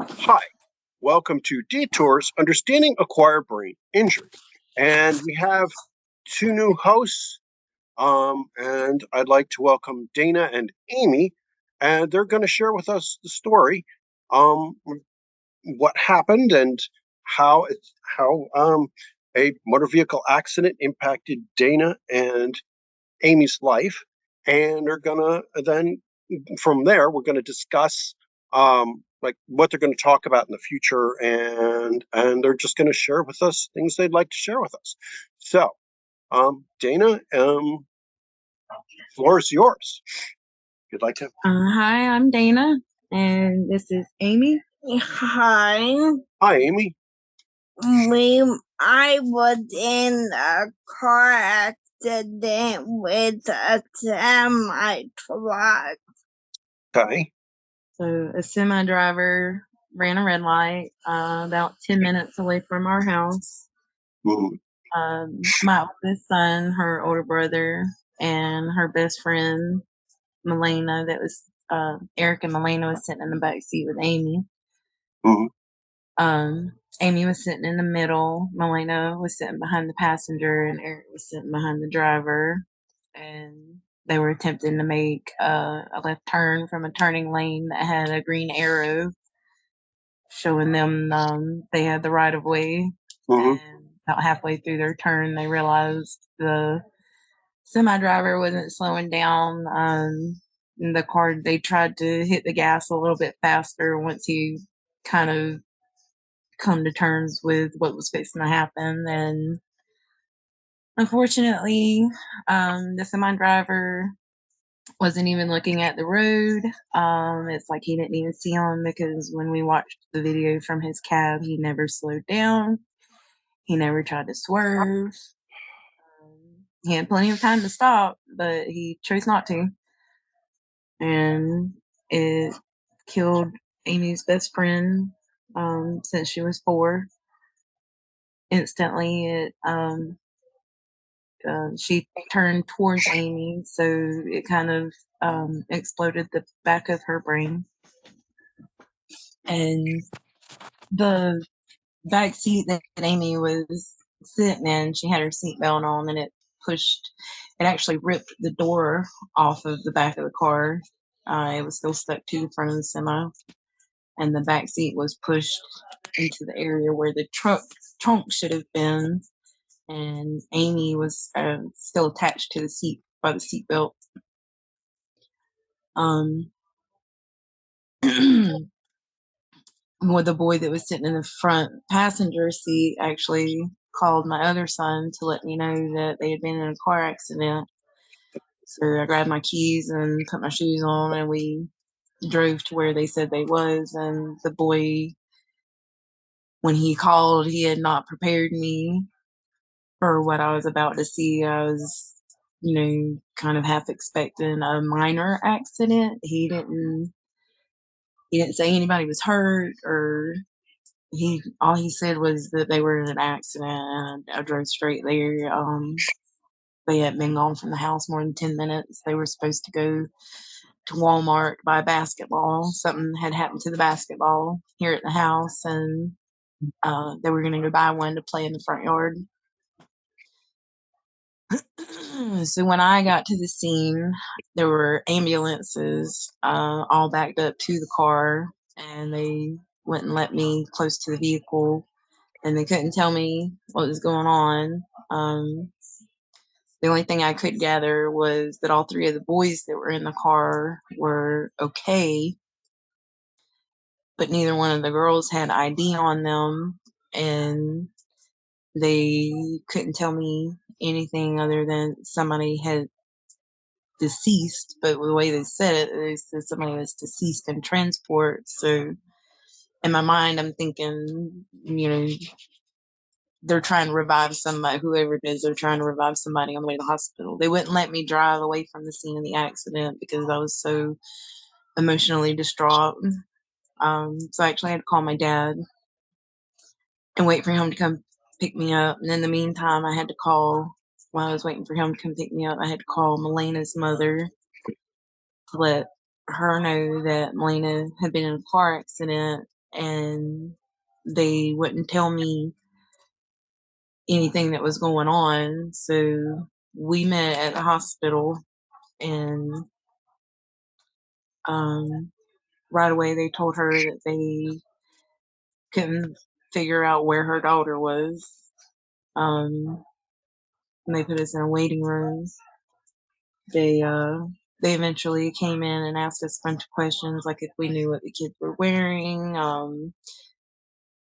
Hi, welcome to Detours Understanding Acquired Brain Injury. And we have two new hosts, and I'd like to welcome Dana and Amy, and they're going to share with us the story, um, what happened and how a motor vehicle accident impacted Dana and Amy's life, and they're gonna then from there we're gonna discuss like what they're going to talk about in the future, and they're just going to share with us things they'd like to share with us. So, Dana, floor is yours. If you'd like to. Hi, I'm Dana, and this is Amy. Hi. Hi, Amy. I was in a car accident with a semi truck. Okay. So, a semi driver ran a red light about 10 minutes away from our house. Mhm. My oldest son, her older brother, and her best friend, Melena, Eric and Melena was sitting in the back seat with Amy. Mhm. Amy was sitting in the middle, Melena was sitting behind the passenger, and Eric was sitting behind the driver. And they were attempting to make a left turn from a turning lane that had a green arrow showing them they had the right of way. Mhm. And about halfway through their turn, they realized the semi driver wasn't slowing down. In the car, they tried to hit the gas a little bit faster once he kind of come to terms with what was fixing to happen. And unfortunately, the semi driver wasn't even looking at the road. It's like he didn't even see him because when we watched the video from his cab, he never slowed down. He never tried to swerve. He had plenty of time to stop, but he chose not to. And it killed Amy's best friend since she was 4. Instantly, she turned towards Amy, so it kind of exploded the back of her brain. And the back seat that Amy was sitting in, she had her seatbelt on, and it actually ripped the door off of the back of the car. It was still stuck to the front of the semi, and the back seat was pushed into the area where the trunk should have been, and Amy was still attached to the seat by the seatbelt. Um, well, the boy that was sitting in the front passenger seat actually called my other son to let me know that they had been in a car accident. So I grabbed my keys and put my shoes on, and we drove to where they said they was. And the boy, when he called, he had not prepared me for what I was about to see. I was, kind of half expecting a minor accident. He didn't say anybody was hurt, or all he said was that they were in an accident, and I drove straight there. They hadn't been gone from the house more than 10 minutes. They were supposed to go to Walmart to buy basketball. Something had happened to the basketball here at the house, and they were going to go buy one to play in the front yard. So when I got to the scene, there were ambulances all backed up to the car, and they wouldn't let me close to the vehicle, and they couldn't tell me what was going on. The only thing I could gather was that all 3 of the boys that were in the car were okay, but neither one of the girls had ID on them, and they couldn't tell me anything other than somebody had deceased. But the way they said it, they said somebody was deceased in transport. So in my mind, I'm thinking, they're trying to revive somebody, whoever it is, they're trying to revive somebody on the way to the hospital. They wouldn't let me drive away from the scene of the accident because I was so emotionally distraught. So I actually had to call my dad and wait for him to come pick me up. And in the meantime, while I was waiting for him to come pick me up, I had to call Melena's mother to let her know that Melena had been in a car accident and they wouldn't tell me anything that was going on. So we met at the hospital, and right away they told her that they couldn't figure out where her daughter was. And they put us in a waiting room. They they eventually came in and asked us a bunch of questions, like if we knew what the kids were wearing,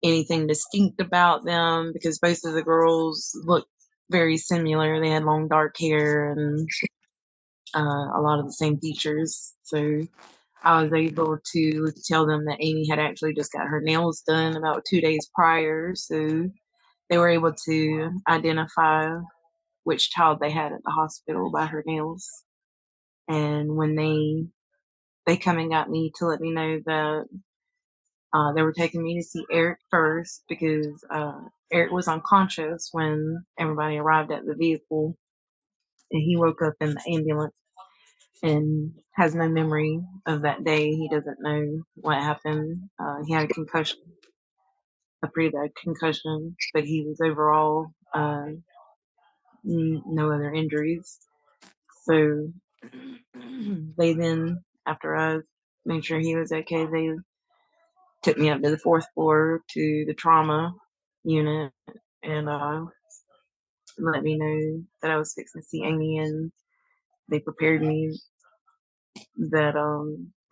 anything distinct about them, because both of the girls looked very similar. They had long dark hair and a lot of the same features. So I was able to tell them that Amy had actually just got her nails done about 2 days prior. So they were able to identify which child they had at the hospital by her nails. And when they come and got me to let me know that they were taking me to see Eric first, because Eric was unconscious when everybody arrived at the vehicle, and he woke up in the ambulance and has no memory of that day. He doesn't know what happened. He had a concussion, a pretty bad concussion, but he was overall no other injuries. So they then, after I made sure he was okay, they took me up to the fourth floor to the trauma unit, and let me know that I was fixing to see Amy, and they prepared me that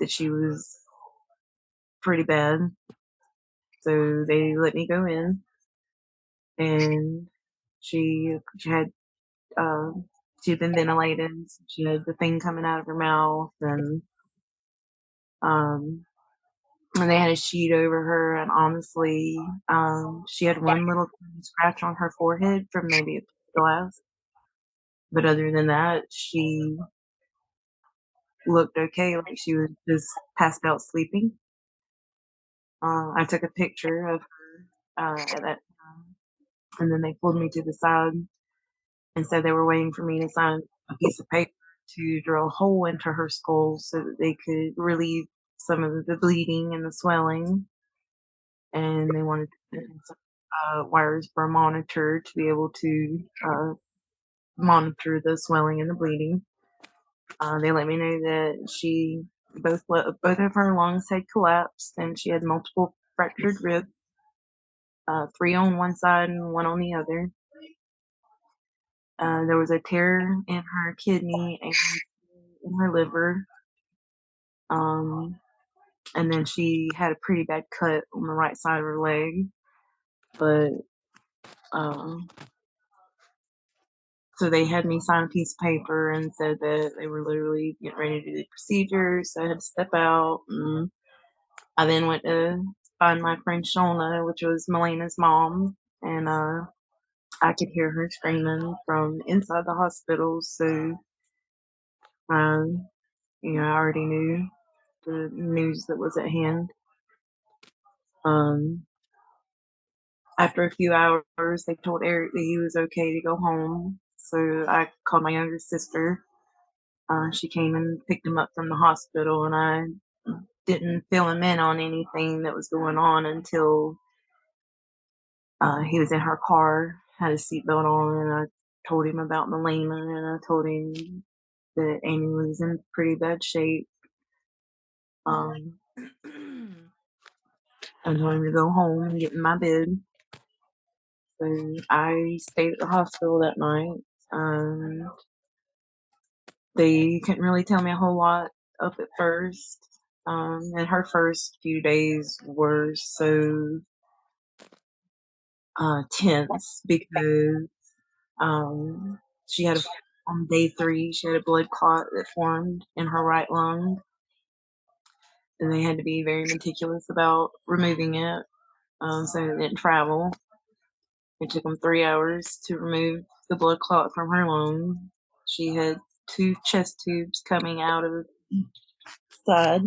she was pretty bad. So they let me go in, and she had she'd been ventilated. She had the thing coming out of her mouth, um and they had a sheet over her, and honestly, she had one little scratch on her forehead from maybe a glass. But other than that, she looked okay, like she was just passed out sleeping. I took a picture of her at that time, and then they pulled me to the side and said they were waiting for me to sign a piece of paper to drill a hole into her skull so that they could relieve some of the bleeding and the swelling. And they wanted to put in some wires for a monitor to be able to monitor the swelling and the bleeding. They let me know that both of her lungs had collapsed, and she had multiple fractured ribs, three on one side and one on the other. There was a tear in her kidney and in her liver, um, and then she had a pretty bad cut on the right side of her leg. But so they had me sign a piece of paper and said that they were literally getting ready to do the procedure, so I had to step out. And I then went to find my friend Shona, which was Melena's mom, and I could hear her screaming from inside the hospital. So, um, I already knew the news that was at hand. Um, After a few hours, they told Eric that he was okay to go home. So I called my younger sister. She came and picked him up from the hospital, and I didn't fill him in on anything that was going on until he was in her car, had a seatbelt on, and I told him about Melina, and I told him that Amy was in pretty bad shape. Um, I told him to go home and get in my bed. So I stayed at the hospital that night. They couldn't really tell me a whole lot up at first. And her first few days were so tense because she had on day 3 she had a blood clot that formed in her right lung, and they had to be very meticulous about removing it, so it didn't travel. It took them 3 hours to remove the blood clot from her lung. She had 2 chest tubes coming out of each side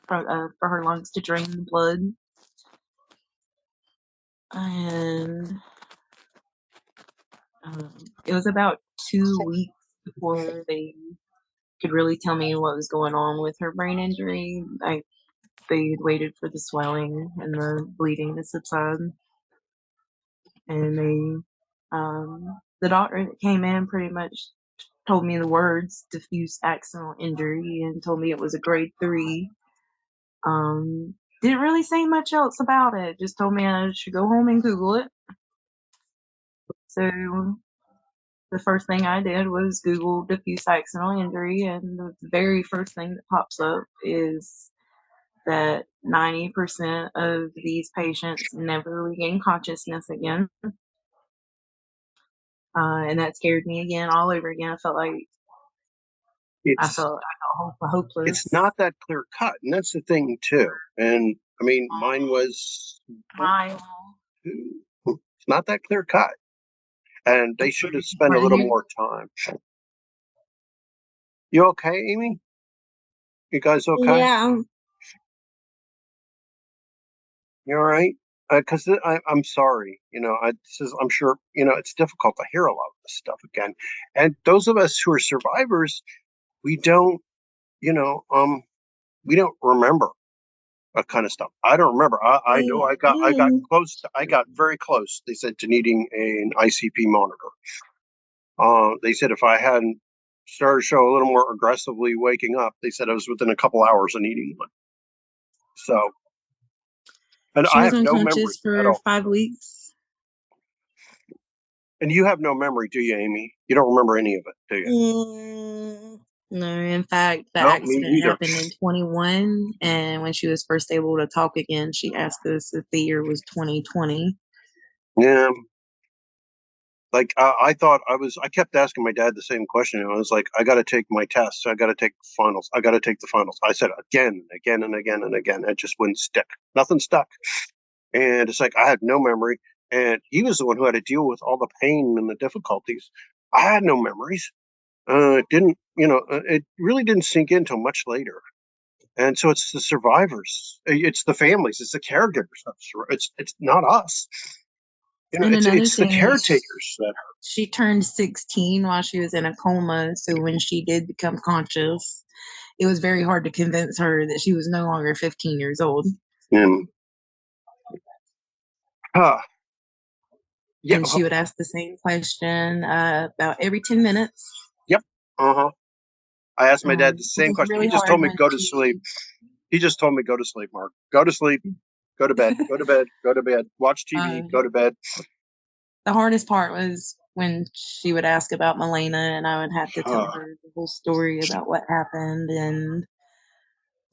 for her lungs to drain the blood, and it was about 2 weeks before they could really tell me what was going on with her brain injury. they had waited for the swelling and the bleeding to subside. And the doctor that came in pretty much told me the words diffuse accidental injury and told me it was a grade 3. Didn't really say much else about it, just told me I should go home and Google it. So the first thing I did was Google diffuse accidental injury, and the very first thing that pops up is that 90% of these patients never regain consciousness again. And that scared me again, all over again. I felt It's hopeless. not that clear cut, and that's the thing too. And I mean, mine was it's not that clear cut, and they should have spent a little more time. You okay, Amy? You guys okay? Yeah. You all right? Because I'm sorry, I'm sure, it's difficult to hear a lot of this stuff again. And those of us who are survivors, we don't, you know, we don't remember that kind of stuff. I don't remember. I know I got very close. They said to needing an ICP monitor. They said if I hadn't started to show a little more aggressively waking up, they said I was within a couple hours of needing one. So, and She I was have no memory unconscious at for all. 5 weeks. And you have no memory, do you, Amy? You don't remember any of it, do you? No, in fact, the No, me accident either. happened in 21, and when she was first able to talk again, she asked us if the year was 2020. Yeah. Like I thought I kept asking my dad the same question. I was like, I got to take my tests. I got to take finals. I got to take the finals. I said again and again and again and again. It just wouldn't stick. Nothing stuck. And it's like I had no memory. And he was the one who had to deal with all the pain and the difficulties. I had no memories. It really didn't sink in until much later. And so it's the survivors, it's the families, it's the caregivers. It's not us. And another It's the thing is caretakers that she turned 16 while she was in a coma. So when she did become conscious, it was very hard to convince her that she was no longer 15 years old. Yeah. And she would ask the same question about every 10 minutes. Yep. I asked my dad the same question. Really He just told me go to sleep. He just told me go to sleep, Mark. Go to sleep. Go to bed. Go to bed. Go to bed. Watch TV. Go to bed. The hardest part was when she would ask about Milena, and I would have to tell her the whole story about what happened,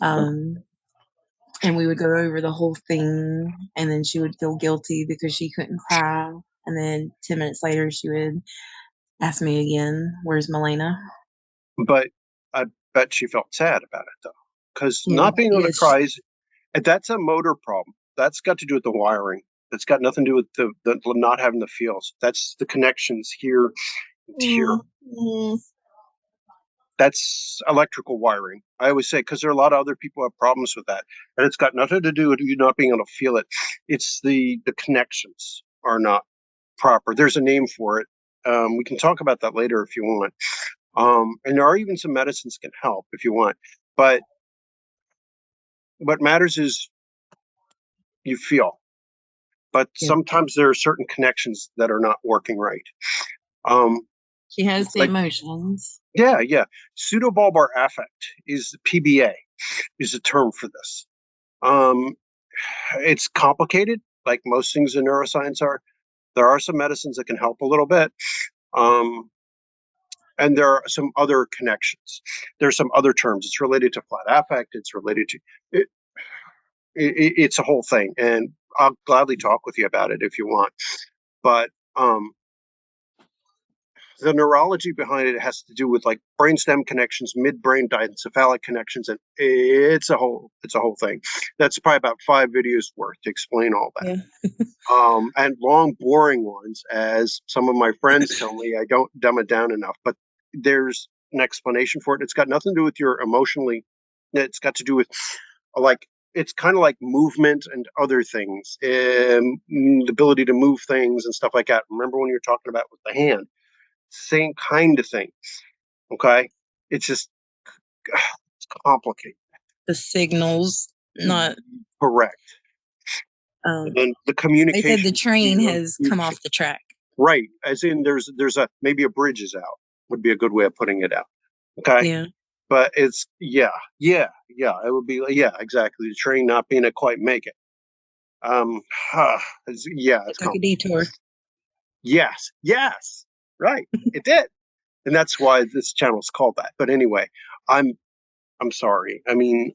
and we would go over the whole thing, and then she would feel guilty because she couldn't cry, and then 10 minutes later she would ask me again, "Where's Milena?" But I bet she felt sad about it though, because not being able to Yes. cry is that's a motor problem. That's got to do with the wiring. That's got nothing to do with the not having the feels. That's the connections here and here. That's electrical wiring. I always say, because there are a lot of other people who have problems with that. And it's got nothing to do with you not being able to feel it. It's the connections are not proper. There's a name for it. We can talk about that later if you want. And there are even some medicines can help if you want. But what matters is you feel. But sometimes there are certain connections that are not working right. She has the emotions. Yeah. Pseudobulbar affect is PBA is a term for this. It's complicated, like most things in neuroscience are. There are some medicines that can help a little bit. And there are some other connections. There's some other terms. It's related to flat affect. It's related to it. It's a whole thing. And I'll gladly talk with you about it if you want. But the neurology behind it has to do with like brainstem connections, midbrain diencephalic connections, and it's a whole thing. That's probably about 5 videos worth to explain all that. Yeah. And long, boring ones, as some of my friends tell me, I don't dumb it down enough. But there's an explanation for it. It's got nothing to do with your emotionally. It's got to do with like it's kind of like movement and other things, the ability to move things and stuff like that. Remember when you were talking about with the hand? Same kind of thing. Okay. It's just it's complicated. The signals. not. Correct. And then the They communication. said the train has come off the track. Right. As in there's maybe a bridge is out would be a good way of putting it out. Okay. Yeah. But it's yeah. It would be exactly. The train not being able to quite make it. It's It took a detour. Yes. Right. It did. And that's why this channel is called that. But anyway, I'm sorry. I mean,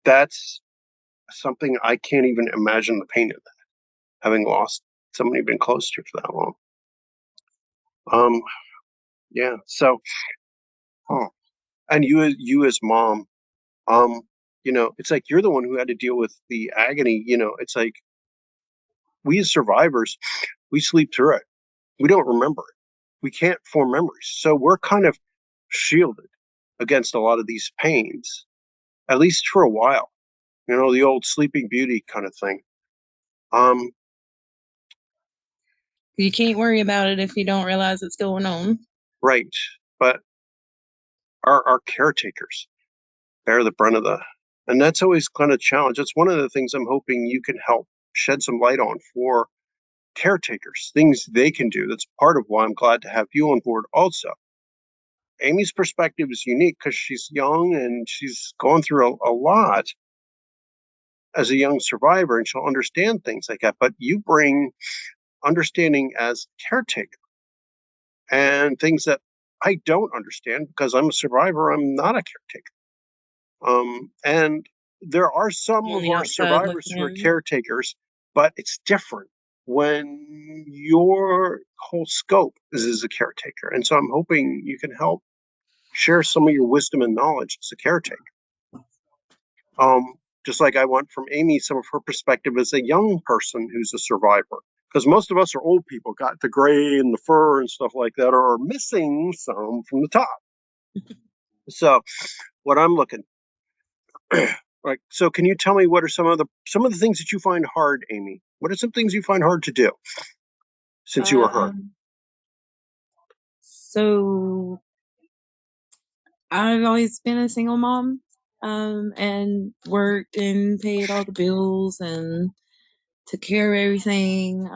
that's something I can't even imagine the pain of that, having lost somebody you've been close to for that long. Yeah. So, and you as mom, it's like you're the one who had to deal with the agony. It's like we as survivors, we sleep through it. We don't remember it. We can't form memories. So we're kind of shielded against a lot of these pains, at least for a while. The old Sleeping Beauty kind of thing. You can't worry about it if you don't realize it's going on. Right. But our caretakers bear the brunt of and that's always kind of a challenge. That's one of the things I'm hoping you can help shed some light on for caretakers, things they can do. That's part of why I'm glad to have you on board also. Amy's perspective is unique because she's young and she's gone through a lot as a young survivor, and she'll understand things like that. But you bring understanding as caretaker and things that I don't understand because I'm a survivor. I'm not a caretaker. And there are some of our survivors who are caretakers, but it's different when your whole scope is as a caretaker. And so I'm hoping you can help share some of your wisdom and knowledge as a caretaker. Just like I want from Amy some of her perspective as a young person who's a survivor. Because most of us are old people, got the gray and the fur and stuff like that, or are missing some from the top. So what I'm looking right. So can you tell me what are some of the things that you find hard, Amy? What are some things you find hard to do since you were hurt? So I've always been a single mom, and worked and paid all the bills and took care of everything.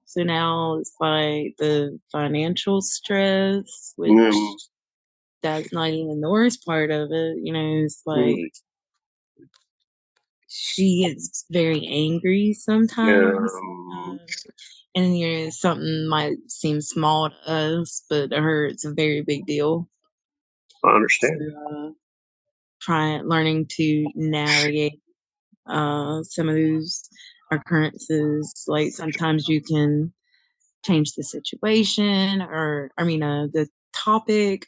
So now it's like the financial stress, which that's not even the worst part of it. It's like she gets very angry sometimes. And something might seem small to us, but to her it's a very big deal. I understand. So, learning to navigate some of those occurrences. Like sometimes you can change the situation, or the topic,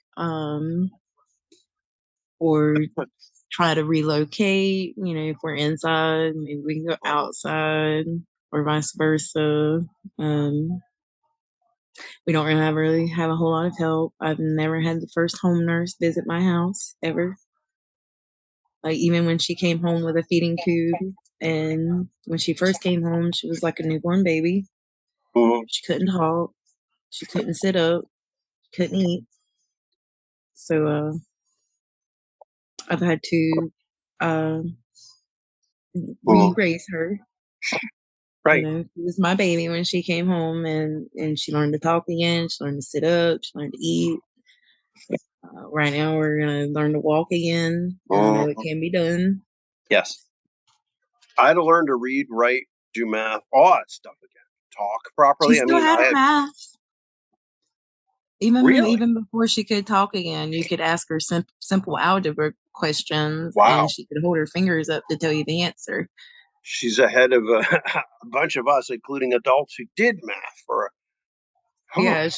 or try to relocate. If we're inside, maybe we can go outside, or vice versa. We don't really have a whole lot of help. I've never had the first home nurse visit my house ever. Like even when she came home with a feeding tube, and when she first came home, she was like a newborn baby. She couldn't talk. She couldn't sit up. Couldn't eat. So I've had to re-raise her. Right. She was my baby when she came home, and she learned to talk again. She learned to sit up. She learned to eat. Right now, we're gonna learn to walk again. And I know it can be done. Yes. I had to learn to read, write, do math, all that stuff again. Talk properly. She still had math. Really? Even before she could talk again, you could ask her simple algebra questions, wow. And she could hold her fingers up to tell you the answer. She's ahead of a bunch of us, including adults who did math for. Yeah,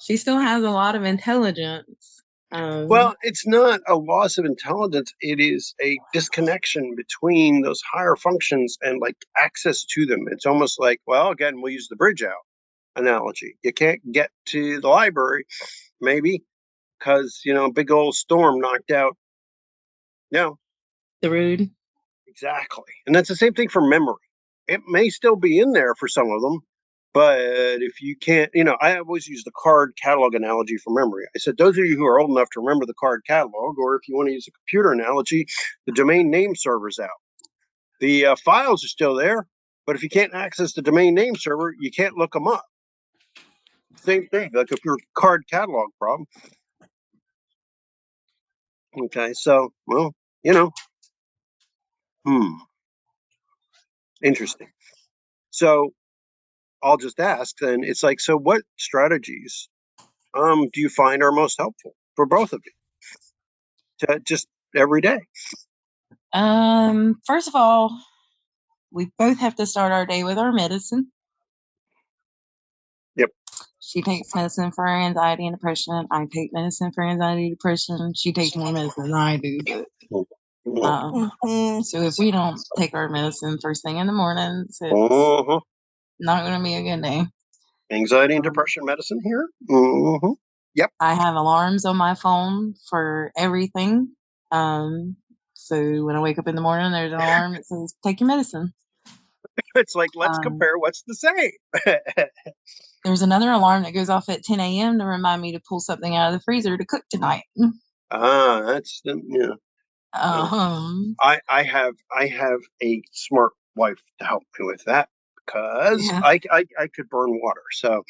she still has a lot of intelligence. Well, it's not a loss of intelligence. It is a disconnection between those higher functions and like access to them. It's almost like, well, again, we'll use the bridge out analogy. You can't get to the library, maybe, because, a big old storm knocked out, the road. Exactly. And that's the same thing for memory. It may still be in there for some of them, But if you can't, I always use the card catalog analogy for memory. I said, those of you who are old enough to remember the card catalog, or if you want to use a computer analogy, the domain name server's out. The files are still there, but if you can't access the domain name server, you can't look them up. Same thing, like if your card catalog problem. Okay, so, well, interesting. So I'll just ask then, it's like, so what strategies do you find are most helpful for both of you to just every day? First of all, we both have to start our day with our medicine. Yep. She takes medicine for anxiety and depression. I take medicine for anxiety and depression. She takes more medicine than I do, but so if we don't take our medicine first thing in the morning, it's not going to be a good day. Anxiety and depression medicine here. Yep. I have alarms on my phone for everything. So when I wake up in the morning, there's an alarm that says, take your medicine. It's like, let's compare what's the same. There's another alarm that goes off at 10 a.m. to remind me to pull something out of the freezer to cook tonight. That's yeah. I have a smart wife to help me with that because I could burn water. So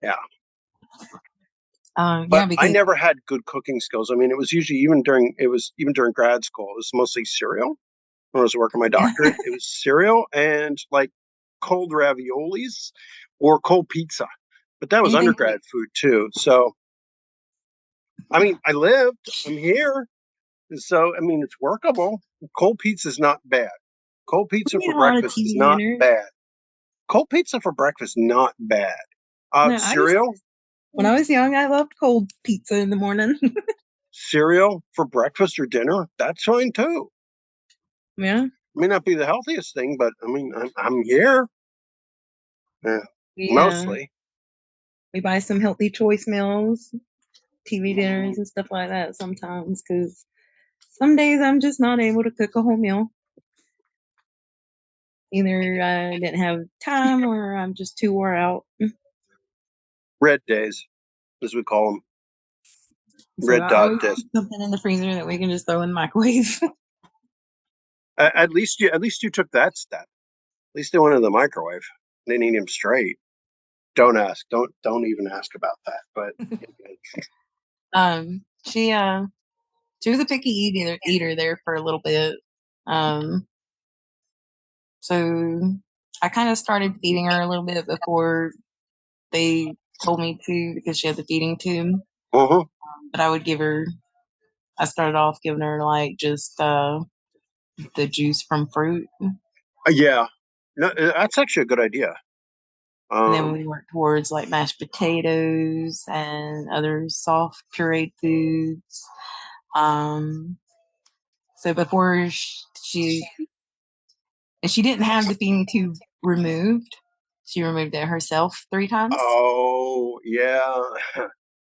yeah. But I never had good cooking skills. I mean, it was usually even during grad school, it was mostly cereal. When I was working my doctorate, it was cereal and like cold raviolis or cold pizza. But that was undergrad food too. So, I mean, I'm here. So, I mean, it's workable. Cold pizza is not bad. Cold pizza for breakfast is not bad. Cold pizza for breakfast, not bad. Cereal? When I was young, I loved cold pizza in the morning. Cereal for breakfast or dinner, that's fine too. Yeah. May not be the healthiest thing, but I mean, I'm here. Yeah. Mostly. We buy some healthy choice meals, TV dinners and stuff like that sometimes because some days I'm just not able to cook a whole meal. Either I didn't have time or I'm just too wore out. Red days, as we call them. Red dot days. Something in the freezer that we can just throw in the microwave. At least you took that step. At least they went in the microwave. They need him straight. Don't ask. Don't even ask about that. But she was a picky eater there for a little bit. So I kind of started feeding her a little bit before they told me to because she had the feeding tube. But I started off giving her like just the juice from fruit. Yeah, no, that's actually a good idea. And then we worked towards like mashed potatoes and other soft pureed foods. So before she didn't have the feeding tube removed. She removed it herself 3 times. Oh yeah.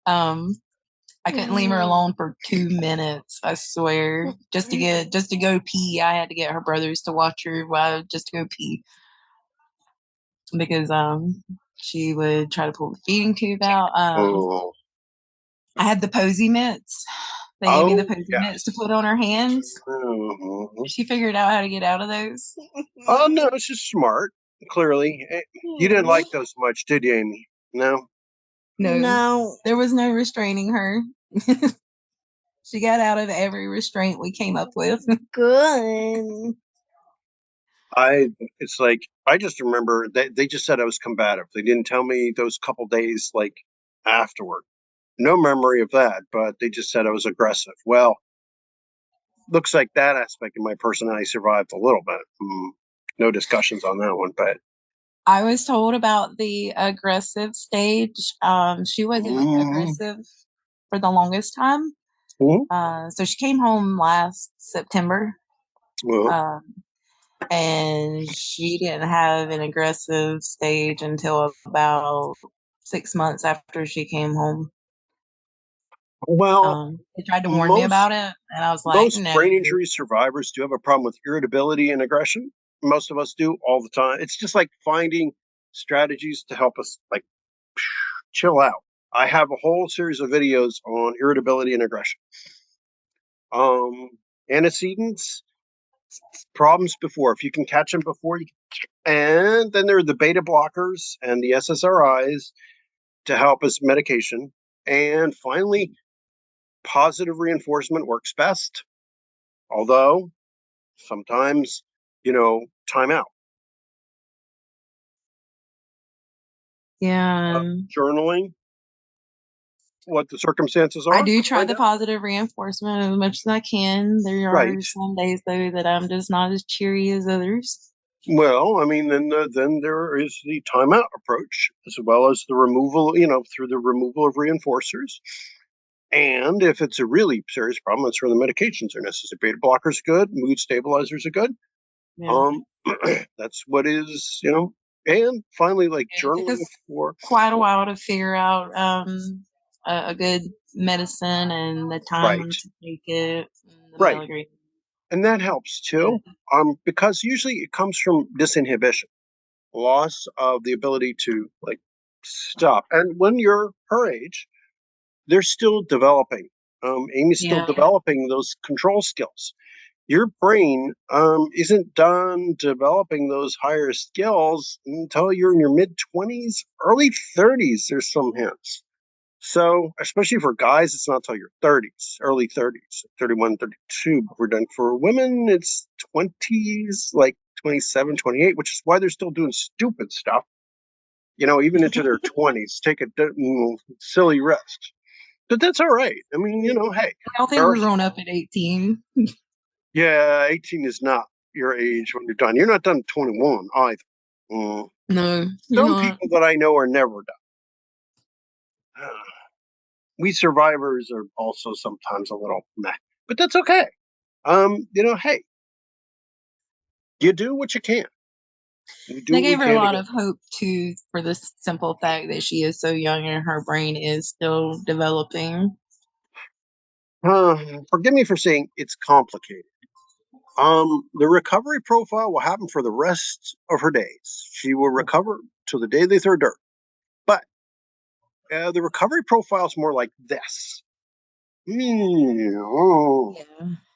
I couldn't leave her alone for 2 minutes. I swear, just to go pee. I had to get her brothers to watch her just to go pee because she would try to pull the feeding tube out. I had the posy mitts. They gave me the posy mitts to put on her hands. She figured out how to get out of those. Oh no, it's just smart. Clearly, you didn't like those much, did you, Amy? No. No. There was no restraining her. She got out of every restraint we came up with. Good. It's like I just remember they just said I was combative. They didn't tell me those couple days like afterward. No memory of that, but they just said I was aggressive. Well, looks like that aspect of my personality survived a little bit. No discussions on that one, but I was told about the aggressive stage. She wasn't aggressive for the longest time. So she came home last September. And she didn't have an aggressive stage until about 6 months after she came home. Well, they tried to warn me about it, and I was like, most brain injury survivors do have a problem with irritability and aggression. Most of us do all the time. It's just like finding strategies to help us like chill out. I have a whole series of videos on irritability and aggression. Antecedents, problems before. If you can catch them before you, and then there are the beta blockers and the SSRIs to help us medication. And finally, positive reinforcement works best. Although sometimes, time out. Yeah. Journaling, what the circumstances I are. do try Find the out. positive reinforcement as much as I can. There Right. are some days though that I'm just not as cheery as others. Well, I mean, then there is the timeout approach, as well as the removal, through the removal of reinforcers. And if it's a really serious problem, that's where the medications are necessary. Beta blockers good, mood stabilizers are good. Yeah. That's what is, And finally, like It took journaling us for quite a while to figure out a good medicine and the time right, to take it, and the right, milligrams. and that helps too. Because usually it comes from disinhibition, loss of the ability to like stop. And when you're her age, they're still developing. Amy's still Yeah. developing those control skills. Your brain isn't done developing those higher skills until you're in your mid 20s, early 30s. There's some hints. So, especially for guys, it's not until your 30s, early 30s, 31, 32. But we're done for women, it's 20s, like 27, 28, which is why they're still doing stupid stuff, even into their 20s, take a silly risk. But that's all right. I mean, hey, I don't think we're grown up at 18. yeah, 18 is not your age when you're done. You're not done at 21 either. No, you're Some not. people that I know are never done. We survivors are also sometimes a little meh, but that's okay. Hey, you do what you can. You do They what you gave her a can to lot get. of hope too, for the simple fact that she is so young and her brain is still developing. Forgive me for saying it's complicated. The recovery profile will happen for the rest of her days. She will recover till the day they throw dirt. But the recovery profile is more like this. Yeah,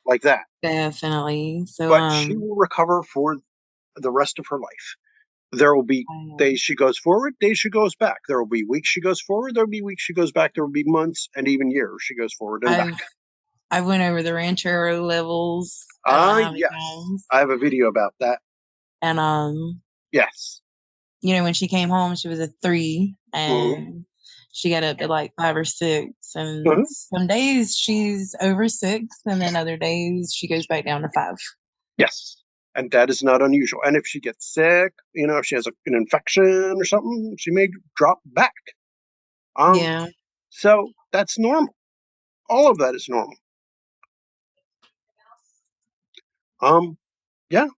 Like that. definitely. So, But she will recover for the rest of her life. There will be days she goes forward, days she goes back. There will be weeks she goes forward, there will be weeks she goes back, there will be months and even years she goes forward and back. I went over the ranchero levels. I don't know how many Yes. times. I have a video about that. And Yes. when she came home, she was a 3, Mhm. and she got up to like 5 or 6. And Mhm. some days she's over 6, and then other days she goes back down to 5. Yes. And that is not unusual. And if she gets sick, if she has an infection or something, she may drop back. Yeah. So that's normal. All of that is normal. Yeah.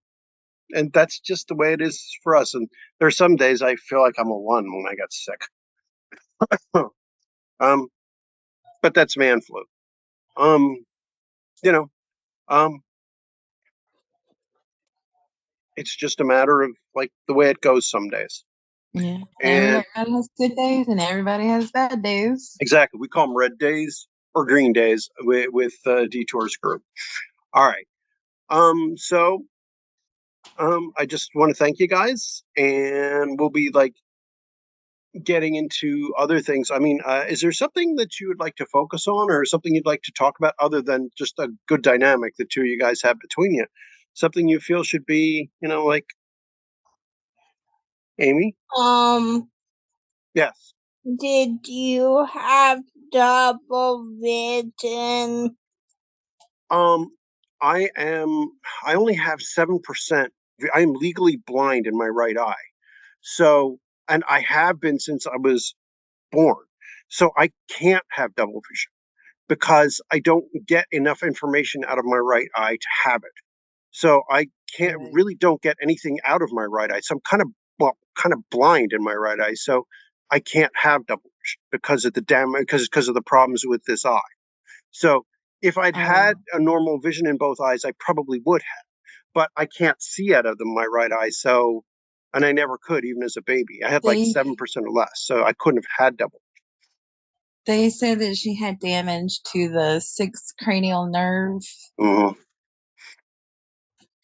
And that's just the way it is for us. And there's some days I feel like I'm a 1 when I get sick. um, but that's man flu. Um, you know, um, it's just a matter of like the way it goes some days. Yeah. And Everybody has good days and everybody has bad days. exactly, we call them red days or green days with Detour's group. All right. So I just want to thank you guys, and we'll be like getting into other things. I mean, is there something that you would like to focus on, or something you'd like to talk about, other than just a good dynamic the two of you guys have between you? Something you feel should be, like Amy? Yes. Did you have double vision? Um, I only have 7%. I am legally blind in my right eye. So, and I have been since I was born. So I can't have double vision because I don't get enough information out of my right eye to have it. So I can't Right. really don't get anything out of my right eye. So I'm kind of blind in my right eye. So I can't have double vision because of the damage, because of the problems with this eye. So if I'd had a normal vision in both eyes, I probably would have, but I can't see out of my right eye. So and I never could, even as a baby. I had like They 7% or less, so I couldn't have had double. they said that she had damage to the 6th cranial nerve. Mhm.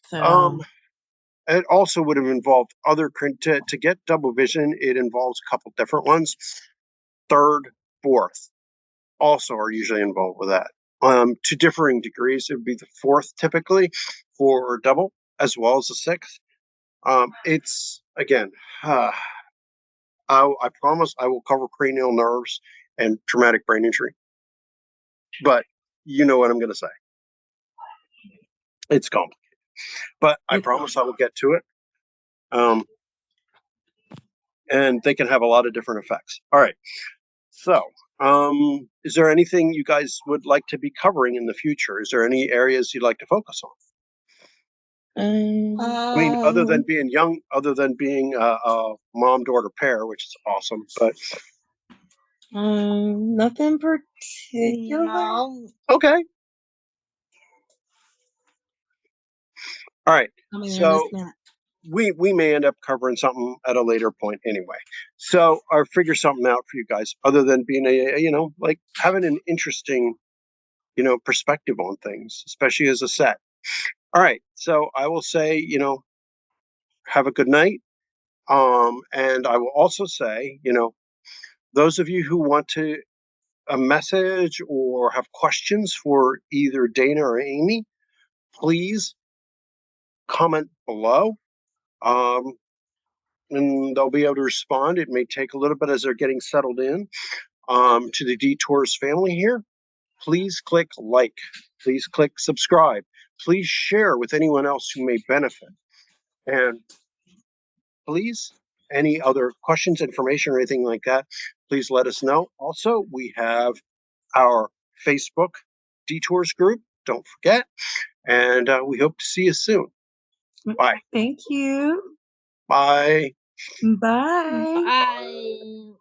So It also would have involved to get double vision. It involves a couple different ones. Third, fourth, also are usually involved with that. To differing degrees, it would be the fourth typically for double, as well as the sixth. It's again, I promise I will cover cranial nerves and traumatic brain injury, but you know what I'm going to say. It's complicated, but I promise I will get to it. And they can have a lot of different effects. All right. So, is there anything you guys would like to be covering in the future? Is there any areas you'd like to focus on? I mean, other than being young, other than being a mom-daughter pair, which is awesome, but nothing particular. No. okay. All right. I mean, in So this minute. we may end up covering something at a later point anyway. So I'll figure something out for you guys, other than being like having an interesting, perspective on things, especially as a set. All right. So I will say, have a good night. And I will also say, those of you who want to a message or have questions for either Dana or Amy, please comment below. And they'll be able to respond. It may take a little bit as they're getting settled in to the Detours family here. Please click like. Please click subscribe. Please share with anyone else who may benefit. And please, any other questions, information, or anything like that, please let us know. Also, we have our Facebook Detours group. Don't forget. And we hope to see you soon. Bye. Thank you. Bye. Bye. Bye.